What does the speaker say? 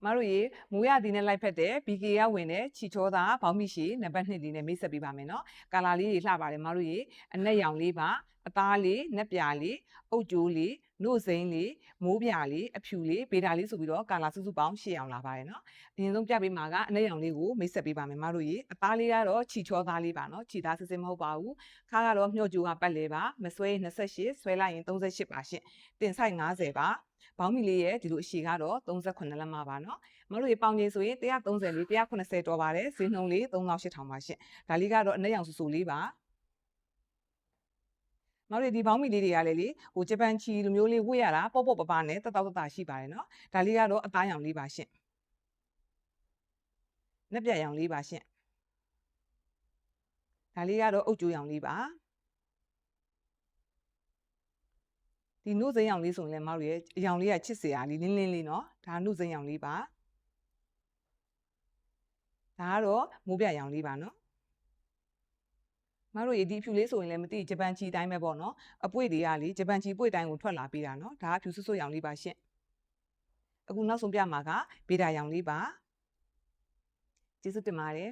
မတို့ရေမိုးရသည်နဲ့လိုက်ဖက်တဲ့ BK ကဝင်တဲ့ချီချောသားဘောင်းမိရှိနံပါတ်2လေးနဲ့မိတ်ဆက်ပေးပါမယ်နော်ကာလာလေးတွေလှပါတယ်မတို့ရေအနက်ရောင်လေးပါအသားလေးနက်ပြာလေးအုတ်ကြိုးလေးနို့စိမ်းလေးမိုးပြာလေးအဖြူလေးဗေဒါလေးဆိုပြီးတော့ကာလာစုစုပေါင်း8ရောင်လာပါတယ်နော်အရင်ဆုံးပြပေးမှာကအနက်ရောင်လေးကိုမိတ်ဆက်ပေးပါမယ်မတို့ရေအသားလေးကတော့ချီချောသားလေးပါနော်ချီသားစစ်စစ်မဟုတ်ပါဘူးခါကတော့မျှော့ကြိုးကပတ်လဲပါမဆွဲ28ဆွဲလိုက်ရင်38ပါရှင့်တင်ဆိုင်90ပါဘောင်းမီလေးရဲ့ဒီလိုအရှိကတော့38လက်မပါနော်မတို့ရေပေါင်ကြီးဆိုရင်130လေး180တော်ပါတယ်ဈေးနှုန်းလေး3800ပါရှင့်ဒါလေးကတော့အနက်ရောင်ဆူဆူလေးပါမတို့ဒီဘောင်းမီလေးတွေကလည်းလေဟိုဂျပန်ချီလိုမျိုးလေးဝတ်ရတာပေါ့ပေါ့ပပနဲ့တတောတရှိပါတယ်နော်ဒါလေးကတော့အသားရောင်လေးပါရှင့်နက်ပြတ်ရောင်လေးပါရှင့်ဒါလေးကတော့အုတ်ကျိုးရောင်လေးပါဒီနှုတ်စိမ်းရောင်လေးဆိုရင်လည်းမတို့ရဲ့အရောင်လေးကချစ်စရာလေးလင်းလင်းလေးနော်ဒါနှုတ်စိမ်းရောင်လေးပါဒါကတော့မိုးပြရောင်လေးပါနော်မတို့ရေဒီဖြူလေးဆိုရင်လည်းမသိဂျပန်ချီတိုင်းပဲပေါ့နော်အပွေတွေကလေဂျပန်ချီပွေတိုင်းကိုထွက်လာပေးတာနော်ဒါကဖြူဆွဆွရောင်လေးပါရှင့်အခုနောက်ဆုံးပြမှာကဗေဒါရောင်လေးပါကျေးဇူးတင်ပါတယ်